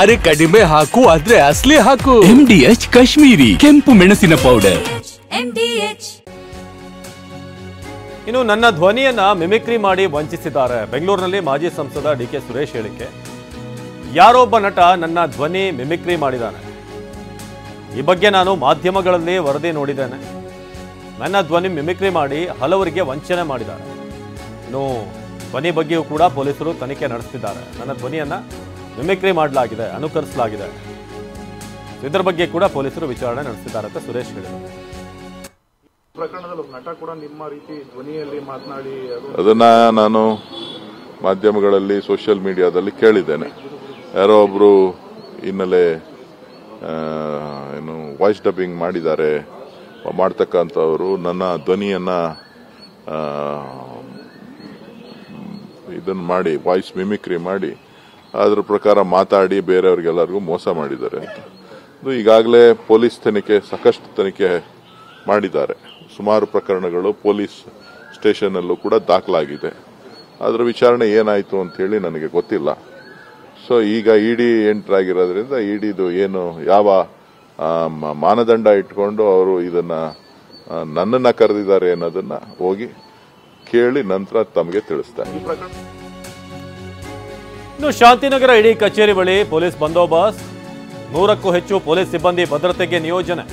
ಅರೆ ಕಡಿಮೆ ಹಾಕು ಆದ್ರೆ ಅಸಲಿ ಹಾಕು. MDH ಕಾಶ್ಮೀರಿ ಕೆಂಪು ಮೆಣಸಿನ ಪೌಡರ್. ಇನ್ನು ನನ್ನ ಧ್ವನಿಯನ್ನ ಮಿಮಿಕ್ರಿ ಮಾಡಿ ವಂಚಿಸಿದ್ದಾರೆ. ಬೆಂಗಳೂರಿನಲ್ಲಿ ಮಾಜಿ ಸಂಸದ ಡಿಕೆ ಸುರೇಶ್ ಹೇಳಿಕೆ. ಯಾರೊಬ್ಬ ನಟ ನನ್ನ ಧ್ವನಿ ಮಿಮಿಕ್ರಿ ಮಾಡಿದ್ದಾನೆ. ಈ ಬಗ್ಗೆ ನಾನು ಮಾಧ್ಯಮಗಳಲ್ಲಿ ವರದಿ ನೋಡಿದ್ದೇನೆ. ನನ್ನ ಧ್ವನಿ ಮಿಮಿಕ್ರಿ ಮಾಡಿ ಹಲವರಿಗೆ ವಂಚನೆ ಮಾಡಿದ್ದಾರೆ. ಇನ್ನು ಧ್ವನಿ ಬಗ್ಗೆಯೂ ಕೂಡ ಪೊಲೀಸರು ತನಿಖೆ ನಡೆಸುತ್ತಿದ್ದಾರೆ. ನನ್ನ ಧ್ವನಿಯನ್ನ ಮಿಮಿಕ್ರಿ ಮಾಡಲಾಗಿದೆ, ಅನುಕರಿಸಲಾಗಿದೆ. ಇದರ ಬಗ್ಗೆ ಕೂಡ ಪೊಲೀಸರು ವಿಚಾರಣೆ ನಡೆಸಿದ್ದಾರೆ ಅಂತ ಸುರೇಶ್ ಹೇಳಿದರು. ಪ್ರಕರಣದಲ್ಲಿ ನಟ ಕೂಡ ನಿಮ್ಮ ರೀತಿ ಧ್ವನಿಯಲ್ಲಿ ಮಾತನಾಡಿ ಅದನ್ನ ನಾನು ಮಾಧ್ಯಮಗಳಲ್ಲಿ ಸೋಷಿಯಲ್ ಮೀಡಿಯಾದಲ್ಲಿ ಕೇಳಿದ್ದೇನೆ. ಯಾರೋ ಒಬ್ರು ಹಿನ್ನೆಲೆ ಏನು ವಾಯ್ಸ್ ಡಬ್ಬಿಂಗ್ ಮಾಡಿದ್ದಾರೆ ಮಾಡ್ತಕ್ಕಂಥವರು ನನ್ನ ಧ್ವನಿಯನ್ನ ಇದನ್ನು ಮಾಡಿ ವಾಯ್ಸ್ ಮಿಮಿಕ್ರಿ ಮಾಡಿ ಅದ್ರ ಪ್ರಕಾರ ಮಾತಾಡಿ ಬೇರೆಯವ್ರಿಗೆಲ್ಲರಿಗೂ ಮೋಸ ಮಾಡಿದ್ದಾರೆ ಅಂತ. ಈಗಾಗಲೇ ಪೊಲೀಸ್ ತನಿಖೆ ಸಾಕಷ್ಟು ತನಿಖೆ ಮಾಡಿದ್ದಾರೆ. ಸುಮಾರು ಪ್ರಕರಣಗಳು ಪೊಲೀಸ್ ಸ್ಟೇಷನ್ನಲ್ಲೂ ಕೂಡ ದಾಖಲಾಗಿದೆ. ಅದರ ವಿಚಾರಣೆ ಏನಾಯಿತು ಅಂತ ಹೇಳಿ ನನಗೆ ಗೊತ್ತಿಲ್ಲ. ಸೊ ಈಗ ಇಡಿ ಎಂಟರ್ ಆಗಿರೋದ್ರಿಂದ ಇಡಿದು ಏನು ಯಾವ ಮಾನದಂಡ ಇಟ್ಕೊಂಡು ಅವರು ಇದನ್ನ ನನ್ನನ್ನ ಕರೆದಿದ್ದಾರೆ ಅನ್ನೋದನ್ನ ಹೋಗಿ ಕೇಳಿ ನಂತರ ತಮಗೆ ತಿಳಿಸ್ತಾರೆ. ಇನ್ನು ಶಾಂತಿನಗರ ಇಡಿ ಕಚೇರಿ ಬಳಿ ಪೊಲೀಸ್ ಬಂದೋಬಸ್ತ್, 100ಕ್ಕೂ ಹೆಚ್ಚು ಪೊಲೀಸ್ ಸಿಬ್ಬಂದಿ ಭದ್ರತೆಗೆ ನಿಯೋಜನೆ.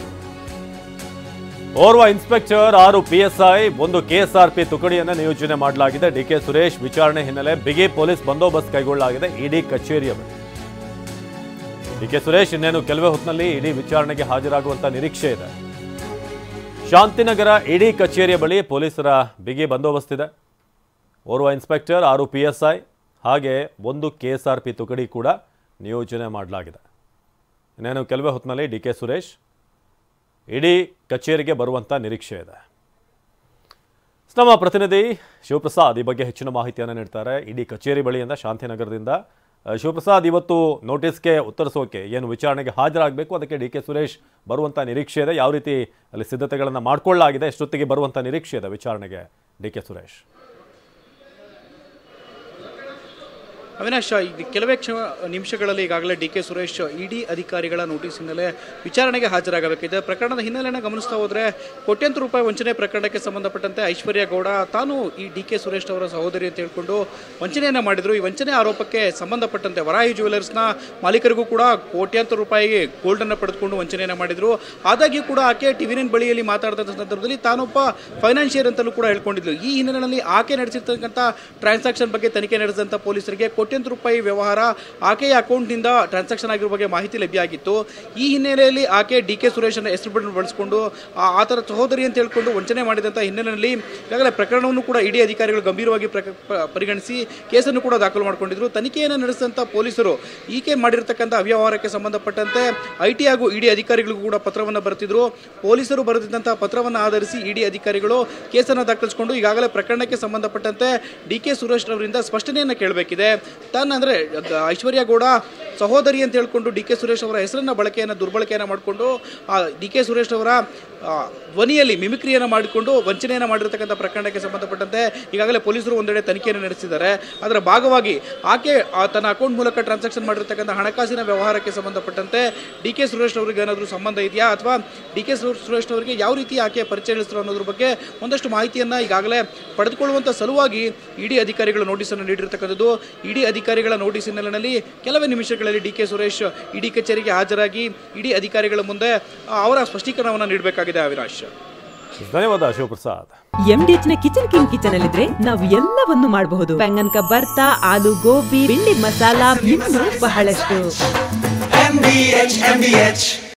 ಓರ್ವ ಇನ್ಸ್ಪೆಕ್ಟರ್, 6 PSI, 1 KSRP ತುಕಡಿಯನ್ನು ನಿಯೋಜನೆ ಮಾಡಲಾಗಿದೆ. ಡಿಕೆ ಸುರೇಶ್ ವಿಚಾರಣೆ ಹಿನ್ನೆಲೆ ಬಿಗಿ ಪೊಲೀಸ್ ಬಂದೋಬಸ್ತ್ ಕೈಗೊಳ್ಳಲಾಗಿದೆ ಇಡಿ ಕಚೇರಿಯ ಬಳಿ. ಡಿಕೆ ಸುರೇಶ್ ಇನ್ನೇನು ಕೆಲವೇ ಹೊತ್ತಿನಲ್ಲಿ ಇಡಿ ವಿಚಾರಣೆಗೆ ಹಾಜರಾಗುವಂತ ನಿರೀಕ್ಷೆ ಇದೆ. ಶಾಂತಿನಗರ ಇಡಿ ಕಚೇರಿಯ ಬಳಿ ಪೊಲೀಸರ ಬಿಗಿ ಬಂದೋಬಸ್ತ್ ಇದೆ. ಓರ್ವ ಇನ್ಸ್ಪೆಕ್ಟರ್, 6 PSI ಹಾಗೆ 1 KSRP ತುಕಡಿ ಕೂಡ ನಿಯೋಜನೆ ಮಾಡಲಾಗಿದೆ. ಇನ್ನೇನು ಕೆಲವೇ ಹೊತ್ತಿನಲ್ಲಿ ಡಿಕೆ ಸುರೇಶ್ ಇಡಿ ಕಚೇರಿಗೆ ಬರುವಂಥ ನಿರೀಕ್ಷೆ ಇದೆ. ನಮ್ಮ ಪ್ರತಿನಿಧಿ ಶಿವಪ್ರಸಾದ್ ಈ ಬಗ್ಗೆ ಹೆಚ್ಚಿನ ಮಾಹಿತಿಯನ್ನು ನೀಡ್ತಾರೆ. ಇಡಿ ಕಚೇರಿ ಬಳಿಯಿಂದ ಶಾಂತಿನಗರದಿಂದ ಶಿವಪ್ರಸಾದ್, ಇವತ್ತು ನೋಟಿಸ್ಗೆ ಉತ್ತರಿಸೋಕೆ ಏನು ವಿಚಾರಣೆಗೆ ಹಾಜರಾಗಬೇಕು, ಅದಕ್ಕೆ ಡಿಕೆ ಸುರೇಶ್ ಬರುವಂಥ ನಿರೀಕ್ಷೆ ಇದೆ. ಯಾವ ರೀತಿ ಅಲ್ಲಿ ಸಿದ್ಧತೆಗಳನ್ನು ಮಾಡಿಕೊಳ್ಳಲಾಗಿದೆ, ಎಷ್ಟೊತ್ತಿಗೆ ಬರುವಂಥ ನಿರೀಕ್ಷೆ ಇದೆ ವಿಚಾರಣೆಗೆ ಡಿಕೆ ಸುರೇಶ್? ಅವಿನಾಶ್, ಕೆಲವೇ ನಿಮಿಷಗಳಲ್ಲಿ ಈಗಾಗಲೇ ಡಿಕೆ ಸುರೇಶ್ ಇಡಿ ಅಧಿಕಾರಿಗಳ ನೋಟಿಸ್ ಹಿನ್ನೆಲೆ ವಿಚಾರಣೆಗೆ ಹಾಜರಾಗಬೇಕಿದೆ. ಪ್ರಕರಣದ ಹಿನ್ನೆಲೆಯನ್ನು ಗಮನಿಸ್ತಾ ಹೋದರೆ ಕೋಟ್ಯಾಂತರ ರೂಪಾಯಿ ವಂಚನೆ ಪ್ರಕರಣಕ್ಕೆ ಸಂಬಂಧಪಟ್ಟಂತೆ ಐಶ್ವರ್ಯ ಗೌಡ ತಾನು ಈ ಡಿಕೆ ಸುರೇಶ್ ಅವರ ಸಹೋದರಿ ಅಂತ ಹೇಳಿಕೊಂಡು ವಂಚನೆಯನ್ನು ಮಾಡಿದರು. ಈ ವಂಚನೆ ಆರೋಪಕ್ಕೆ ಸಂಬಂಧಪಟ್ಟಂತೆ ವರಾಯಿ ಜ್ಯುವೆಲರ್ಸ್ನ ಮಾಲೀಕರಿಗೂ ಕೂಡ ಕೋಟ್ಯಾಂತರ ರೂಪಾಯಿ ಗೋಲ್ಡನ್ನು ಪಡೆದುಕೊಂಡು ವಂಚನೆಯನ್ನು ಮಾಡಿದರು. ಆದಾಗ್ಯೂ ಕೂಡ ಆಕೆ ಟಿವಿ9 ಬಳಿಯಲ್ಲಿ ಮಾತಾಡಿದ ಸಂದರ್ಭದಲ್ಲಿ ತಾನೊಬ್ಬ ಫೈನಾನ್ಷಿಯರ್ ಅಂತಲೂ ಕೂಡ ಹೇಳ್ಕೊಂಡಿದ್ಲು. ಈ ಹಿನ್ನೆಲೆಯಲ್ಲಿ ಆಕೆ ನಡೆಸಿರ್ತಕ್ಕಂಥ ಟ್ರಾನ್ಸಾಕ್ಷನ್ ಬಗ್ಗೆ ತನಿಖೆ ನಡೆಸಿದಂಥ ಪೊಲೀಸರಿಗೆ ಕೋಟ್ಯಾಂತರ ರೂಪಾಯಿ ವ್ಯವಹಾರ ಆಕೆಯ ಅಕೌಂಟ್ನಿಂದ ಟ್ರಾನ್ಸಾಕ್ಷನ್ ಆಗಿರುವ ಬಗ್ಗೆ ಮಾಹಿತಿ ಲಭ್ಯ ಆಗಿತ್ತು. ಈ ಹಿನ್ನೆಲೆಯಲ್ಲಿ ಆಕೆ ಡಿಕೆ ಸುರೇಶನ ಹೆಸರು ಬಳಸಿಕೊಂಡು ಆತರ ಸಹೋದರಿ ಅಂತ ಹೇಳಿಕೊಂಡು ವಂಚನೆ ಮಾಡಿದಂಥ ಹಿನ್ನೆಲೆಯಲ್ಲಿ ಈಗಾಗಲೇ ಪ್ರಕರಣವನ್ನು ಕೂಡ ಇಡಿ ಅಧಿಕಾರಿಗಳು ಗಂಭೀರವಾಗಿ ಪರಿಗಣಿಸಿ ಕೇಸನ್ನು ಕೂಡ ದಾಖಲು ಮಾಡಿಕೊಂಡಿದ್ರು. ತನಿಖೆಯನ್ನು ನಡೆಸಿದಂಥ ಪೊಲೀಸರು ಈಕೆ ಮಾಡಿರತಕ್ಕಂಥ ಅವ್ಯವಹಾರಕ್ಕೆ ಸಂಬಂಧಪಟ್ಟಂತೆ ಐಟಿ ಹಾಗೂ ಇಡಿ ಅಧಿಕಾರಿಗಳಿಗೂ ಕೂಡ ಪತ್ರವನ್ನು ಬರೆದಿದ್ರು. ಪೊಲೀಸರು ಬರೆದಿದ್ದಂಥ ಪತ್ರವನ್ನು ಆಧರಿಸಿ ಇಡಿ ಅಧಿಕಾರಿಗಳು ಕೇಸನ್ನು ದಾಖಲಿಸಿಕೊಂಡು ಈಗಾಗಲೇ ಪ್ರಕರಣಕ್ಕೆ ಸಂಬಂಧಪಟ್ಟಂತೆ ಡಿಕೆ ಸುರೇಶ್ ಅವರಿಂದ ಸ್ಪಷ್ಟನೆಯನ್ನು ಕೇಳಬೇಕಿದೆ. ಅಂದರೆ ಐಶ್ವರ್ಯ ಗೌಡ ಸಹೋದರಿ ಅಂತ ಹೇಳಿಕೊಂಡು ಡಿಕೆ ಸುರೇಶ್ ಅವರ ಹೆಸರನ್ನು ದುರ್ಬಳಕೆಯನ್ನು ಮಾಡಿಕೊಂಡು ಡಿಕೆ ಸುರೇಶ್ ಅವರ ಧ್ವನಿಯಲ್ಲಿ ಮಿಮಿಕ್ರಿಯನ್ನು ಮಾಡಿಕೊಂಡು ವಂಚನೆಯನ್ನು ಮಾಡಿರತಕ್ಕಂಥ ಪ್ರಕರಣಕ್ಕೆ ಸಂಬಂಧಪಟ್ಟಂತೆ ಈಗಾಗಲೇ ಪೊಲೀಸರು ಒಂದೆಡೆ ತನಿಖೆಯನ್ನು ನಡೆಸಿದ್ದಾರೆ. ಅದರ ಭಾಗವಾಗಿ ಆಕೆ ತನ್ನ ಅಕೌಂಟ್ ಮೂಲಕ ಟ್ರಾನ್ಸಾಕ್ಷನ್ ಮಾಡಿರತಕ್ಕಂಥ ಹಣಕಾಸಿನ ವ್ಯವಹಾರಕ್ಕೆ ಸಂಬಂಧಪಟ್ಟಂತೆ ಡಿಕೆ ಸುರೇಶ್ ಅವರಿಗೆ ಏನಾದರೂ ಸಂಬಂಧ ಇದೆಯಾ ಅಥವಾ ಡಿಕೆ ಸುರೇಶ್ ಅವರಿಗೆ ಯಾವ ರೀತಿ ಆಕೆ ಪರಿಚಯ ನಡೆಸಿದ್ರು ಅನ್ನೋದ್ರ ಬಗ್ಗೆ ಒಂದಷ್ಟು ಮಾಹಿತಿಯನ್ನು ಈಗಾಗಲೇ ಪಡೆದುಕೊಳ್ಳುವಂಥ ಸಲುವಾಗಿ ಇಡಿ ಅಧಿಕಾರಿಗಳು ನೋಟಿಸನ್ನು ನೀಡಿರತಕ್ಕಂಥದ್ದು. ಇಡಿ ಅಧಿಕಾರಿಗಳ ನೋಟಿಸ್ ಹಿನ್ನೆಲೆಯಲ್ಲಿ ಕೆಲವೇ ನಿಮಿಷಗಳಲ್ಲಿ ಡಿಕೆ ಸುರೇಶ್ ಇಡಿ ಕಚೇರಿಗೆ ಹಾಜರಾಗಿ ಇಡಿ ಅಧಿಕಾರಿಗಳ ಮುಂದೆ ಅವರ ಸ್ಪಷ್ಟೀಕರಣವನ್ನು ನೀಡಬೇಕಾಗಿದೆ. ಅವಿನಾಶ್, ಧನ್ಯವಾದ ಶಿವಪ್ರಸಾದ್. MDH ನ ಕಿಚನ್ ಅಲ್ಲಿದ್ರೆ ನಾವು ಎಲ್ಲವನ್ನು ಮಾಡಬಹುದು. ಬೆಂಗನ್ ಕಾ ಬರ್ತಾ, ಆಲೂ ಗೋಬಿ, ಭಿಂಡಿ ಮಸಾಲಾ, ಇನ್ನೂ ಬಹಳಷ್ಟು. MDH